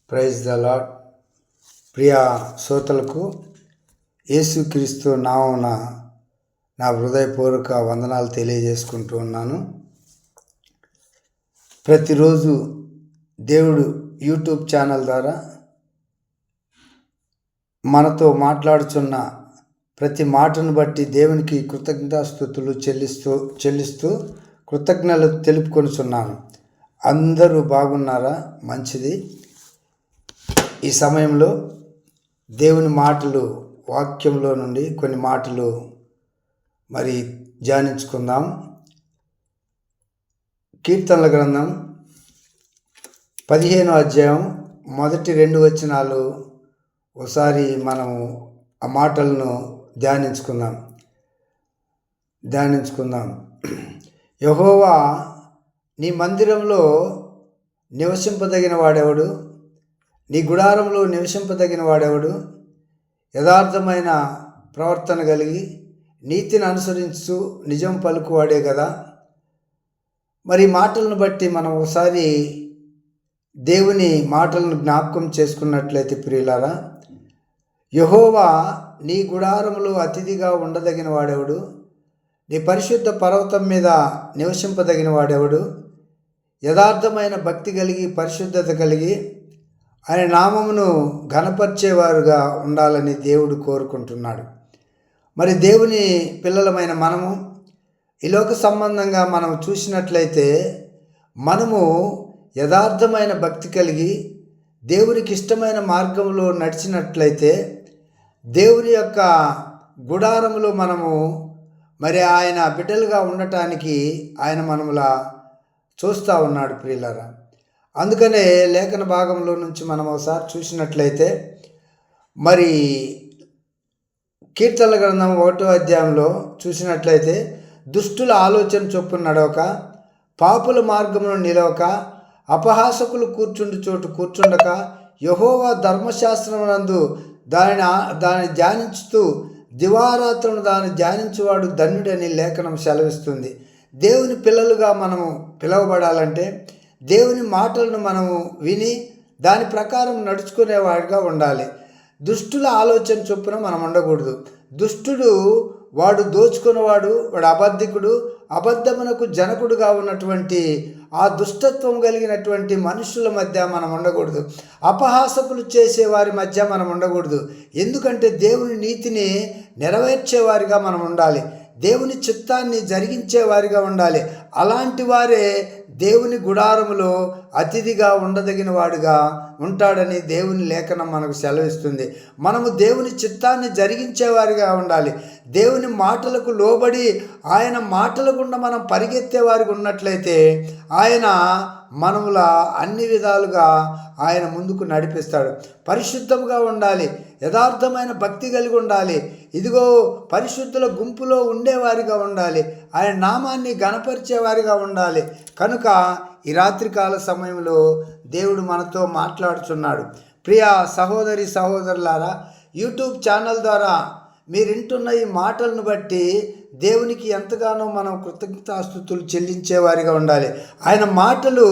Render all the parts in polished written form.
Praise the lord. ప్రియ శ్రోతలకు యేసుక్రీస్తు నామమున నా హృదయపూర్వక వందనాలు తెలియజేసుకుంటూ ఉన్నాను. ప్రతిరోజు దేవుడు యూట్యూబ్ ఛానల్ ద్వారా మనతో మాట్లాడుచున్న ప్రతి మాటను బట్టి దేవునికి కృతజ్ఞతాస్తుతులు చెల్లిస్తూ కృతజ్ఞతలు తెలుపుకొనుచున్నాను. అందరూ బాగున్నారా? మంచిది. ఈ సమయంలో దేవుని మాటలు, వాక్యంలో నుండి కొన్ని మాటలు మరి ధ్యానించుకుందాం. కీర్తనల గ్రంథం 15వ అధ్యాయం మొదటి 2 వచనాలు ఒకసారి మనము ఆ మాటలను ధ్యానించుకుందాం. యెహోవా, నీ మందిరంలో నివసింపదగిన వాడెవడు? నీ గుడారంలో నివసింపదగిన వాడెవడు? యథార్థమైన ప్రవర్తన కలిగి నీతిని అనుసరించు నిజం పలుకువాడే కదా. మరి మాటలను బట్టి మనం ఒకసారి దేవుని మాటలను జ్ఞాపకం చేసుకున్నట్లయితే ప్రియులారా, యెహోవా, నీ గుడారములో అతిథిగా ఉండదగిన వాడెవడు? నీ పరిశుద్ధ పర్వతం మీద నివసింపదగిన వాడెవడు? యథార్థమైన భక్తి కలిగి పరిశుద్ధత కలిగి ఆయన నామమును ఘనపరిచేవారుగా ఉండాలని దేవుడు కోరుకుంటున్నాడు. మరి దేవుని పిల్లలమైన మనము ఈ లోక సంబంధంగా మనం చూసినట్లయితే మనము యథార్థమైన భక్తి కలిగి దేవునికి ఇష్టమైన మార్గంలో నడిచినట్లయితే దేవుని యొక్క గుడారములో మనము మరి ఆయన బిడ్డలుగా ఉండటానికి ఆయన మనములా చూస్తూ ఉన్నాడు ప్రియులారా. అందుకనే లేఖన భాగంలో నుంచి మనం ఒకసారి చూసినట్లయితే మరి కీర్తనల గ్రంథం 1వ అధ్యాయంలో చూసినట్లయితే, దుష్టుల ఆలోచన చొప్పున నడవక, పాపుల మార్గమును నిలవక, అపహాసకులు కూర్చుండు చోటు కూర్చుండక, యెహోవా ధర్మశాస్త్రమునందు దాన్ని ధ్యానించుతూ దివారాత్రులను దాన్ని ధ్యానించువాడు ధన్యుడని లేఖనం సెలవిస్తుంది. దేవుని పిల్లలుగా మనము పిలువబడాలంటే దేవుని మాటలను మనము విని దాని ప్రకారం నడుచుకునేవాడిగా ఉండాలి. దుష్టుల ఆలోచన చొప్పున మనం ఉండకూడదు. దుష్టుడు వాడు దోచుకునేవాడు, వాడు అబద్ధికుడు, అబద్ధమునకు జనకుడుగా ఉన్నటువంటి ఆ దుష్టత్వం కలిగినటువంటి మనుషుల మధ్య మనం ఉండకూడదు. అపహాసకులు చేసేవారి మధ్య మనం ఉండకూడదు. ఎందుకంటే దేవుని నీతిని నెరవేర్చేవారిగా మనం ఉండాలి. దేవుని చిత్తాన్ని జరిగించేవారిగా ఉండాలి. అలాంటి వారే దేవుని గుడారములో అతిథిగా ఉండదగిన వాడుగా ఉంటాడని దేవుని లేఖనం మనకు సెలవిస్తుంది. మనము దేవుని చిత్తాన్ని జరిగించేవారిగా ఉండాలి. దేవుని మాటలకు లోబడి ఆయన మాటల గుండా మనం పరిగెత్తేవారిగా ఉన్నట్లయితే ఆయన మనముల అన్ని విధాలుగా ఆయన ముందుకు నడిపిస్తాడు. పరిశుద్ధంగా ఉండాలి, యథార్థమైన భక్తి కలిగి ఉండాలి. ఇదిగో పరిశుద్ధుల గుంపులో ఉండేవారిగా ఉండాలి, ఆయన నామాన్ని ఘనపరిచేవారిగా ఉండాలి. కనుక ఈ రాత్రికాల సమయంలో దేవుడు మనతో మాట్లాడుచున్నాడు. ప్రియ సహోదరి సహోదరులారా, యూట్యూబ్ ఛానల్ ద్వారా మీరు వింటున్న ఈ మాటలను బట్టి దేవునికి ఎంతగానో మనం కృతజ్ఞతాస్తుతులు చెల్లించేవారిగా ఉండాలి. ఆయన మాటలు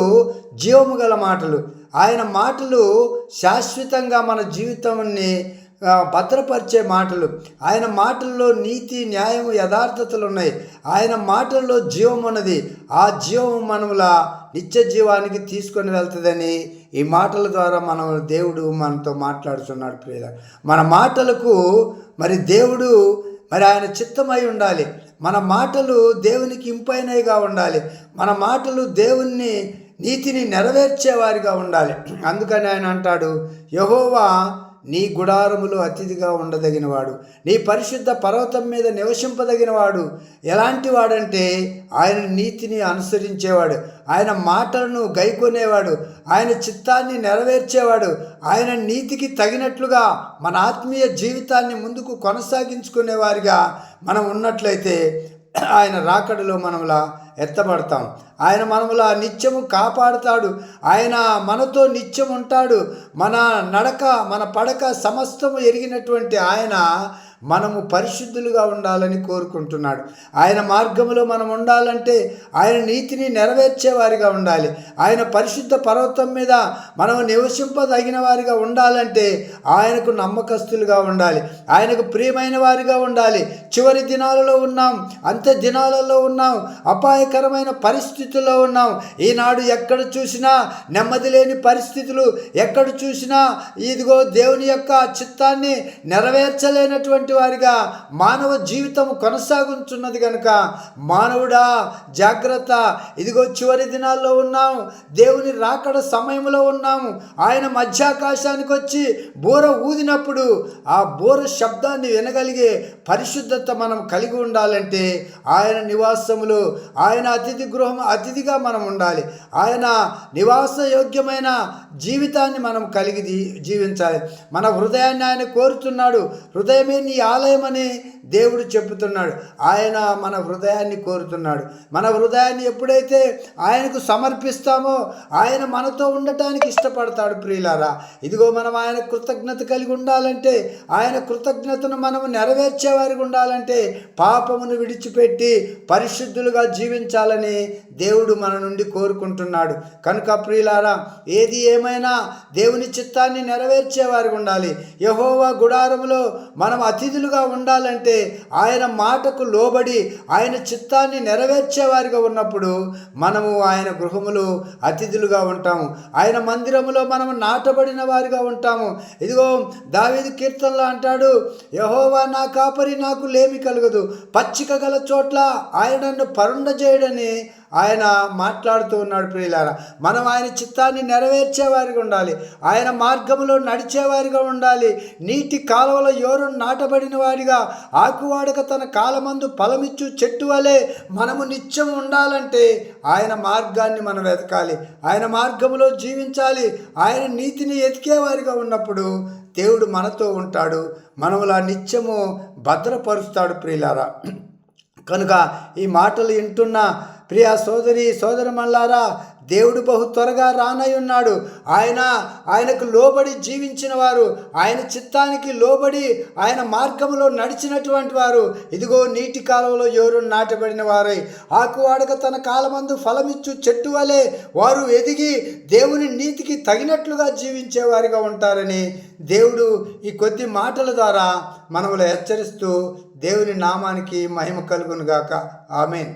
జీవము గల మాటలు. ఆయన మాటలు శాశ్వతంగా మన జీవితాన్ని భద్రపరిచే మాటలు. ఆయన మాటల్లో నీతి, న్యాయము, యథార్థతలు ఉన్నాయి. ఆయన మాటల్లో జీవం ఉన్నది. ఆ జీవం మనముల నిత్య జీవానికి తీసుకొని వెళ్తుందని ఈ మాటల ద్వారా దేవుడు మనతో మాట్లాడుతున్నాడు ప్రియుల. మన మాటలకు మరి దేవుడు మరి ఆయన చిత్తమై ఉండాలి. మన మాటలు దేవునికి ఇంపైనవిగా ఉండాలి. మన మాటలు దేవుని నీతిని నెరవేర్చేవారిగా ఉండాలి. అందుకని ఆయన అంటాడు, యెహోవా, నీ గుడారములో అతిథిగా ఉండదగినవాడు, నీ పరిశుద్ధ పర్వతం మీద నివసింపదగినవాడు. ఎలాంటి వాడంటే ఆయన నీతిని అనుసరించేవాడు, ఆయన మాటలను గైకొనేవాడు, ఆయన చిత్తాన్ని నెరవేర్చేవాడు. ఆయన నీతికి తగినట్లుగా మన ఆత్మీయ జీవితాన్ని ముందుకు కొనసాగించుకునేవారిగా మనం ఉన్నట్లయితే ఆయన రాకడలో మనములా ఎత్తబడతాం. ఆయన మనములా నిత్యము కాపాడుతాడు. ఆయన మనతో నిత్యం ఉంటాడు. మన నడక, మన పడక సమస్తము ఎరిగినటువంటి ఆయన మనము పరిశుద్ధులుగా ఉండాలని కోరుకుంటున్నాడు. ఆయన మార్గంలో మనం ఉండాలంటే ఆయన నీతిని నెరవేర్చేవారిగా ఉండాలి. ఆయన పరిశుద్ధ పర్వతం మీద మనం నివసింపదగిన వారిగా ఉండాలంటే ఆయనకు నమ్మకస్తులుగా ఉండాలి, ఆయనకు ప్రియమైన వారిగా ఉండాలి. చివరి దినాలలో ఉన్నాం, అంత్య దినాలలో ఉన్నాం, అపాయకరమైన పరిస్థితుల్లో ఉన్నాం. ఈనాడు ఎక్కడ చూసినా నెమ్మది లేని పరిస్థితులు, ఎక్కడ చూసినా ఇదిగో దేవుని యొక్క చిత్తాన్ని నెరవేర్చలేనటువంటి వారిగా మానవ జీవితం కొనసాగుతున్నది కనుక మానవుడా జాగ్రత్త. ఇదిగో చివరి దినాల్లో ఉన్నాము, దేవుని రాకడ సమయంలో ఉన్నాము. ఆయన మధ్యాకాశానికి వచ్చి బూర ఊదినప్పుడు ఆ బూర శబ్దాన్ని వినగలిగే పరిశుద్ధత మనం కలిగి ఉండాలంటే ఆయన నివాసములు, ఆయన అతిథిగా మనం ఉండాలి. ఆయన నివాస యోగ్యమైన జీవితాన్ని మనం కలిగి జీవించాలి. మన హృదయాన్ని ఆయన కోరుతున్నాడు. హృదయమే నీ ఆలయమని దేవుడు చెబుతున్నాడు. ఆయన మన హృదయాన్ని కోరుతున్నాడు. మన హృదయాన్ని ఎప్పుడైతే ఆయనకు సమర్పిస్తామో ఆయన మనతో ఉండటానికి ఇష్టపడతాడు. ప్రియులారా, ఇదిగో మనం ఆయన కృతజ్ఞత కలిగి ఉండాలంటే, ఆయన కృతజ్ఞతను మనము నెరవేర్చేవారికి ఉండాలంటే పాపమును విడిచిపెట్టి పరిశుద్ధులుగా జీవించాలని దేవుడు మన నుండి కోరుకుంటున్నాడు. కనుక ప్రియులారా, ఏది ఏమైనా దేవుని చిత్తాన్ని నెరవేర్చేవారికి ఉండాలి. యెహోవా గుడారములో మనం అతిథులుగా ఉండాలంటే ఆయన మాటకు లోబడి ఆయన చిత్తాన్ని నెరవేర్చేవారిగా ఉన్నప్పుడు మనము ఆయన గృహములో అతిథులుగా ఉంటాము. ఆయన మందిరములో మనము నాటబడిన వారిగా ఉంటాము. ఇదిగో దావీదు కీర్తనలో అంటాడు, యెహోవా నా కాపరి, నాకు లేమి కలగదు. పచ్చిక గల చోట్ల ఆయన నన్ను పరుండజేయడని ఆయన మాట్లాడుతూ ఉన్నాడు. ప్రియులారా, మనం ఆయన చిత్తాన్ని నెరవేర్చేవారిగా ఉండాలి, ఆయన మార్గంలో నడిచేవారిగా ఉండాలి. నీటి కాలువల యోరును నాటబడిన వారిగా, ఆకువాడక తన కాలమందు ఫలమిచ్చు చెట్టు వలె మనము నిత్యం ఉండాలంటే ఆయన మార్గాన్ని మనం వెతకాలి, ఆయన మార్గంలో జీవించాలి. ఆయన నీతిని ఎతికేవారిగా ఉన్నప్పుడు దేవుడు మనతో ఉంటాడు, మనములా నిత్యము భద్రపరుస్తాడు. ప్రియులారా, కనుక ఈ మాటలు వింటున్న ప్రియ సోదరి సోదరమల్లారా, దేవుడు బహు త్వరగా రానై ఉన్నాడు. ఆయనకు లోబడి జీవించిన వారు, ఆయన చిత్తానికి లోబడి ఆయన మార్గంలో నడిచినటువంటి వారు ఇదిగో నీటి కాలంలో యోరును నాటబడిన వారై, ఆకువాడక తన కాలమందు ఫలమిచ్చు చెట్టు వలె వారు ఎదిగి దేవుని నీతికి తగినట్లుగా జీవించేవారిగా ఉంటారని దేవుడు ఈ కొద్ది మాటల ద్వారా మనములు హెచ్చరిస్తూ దేవుని నామానికి మహిమ కలుగును గాక. ఆమేన్.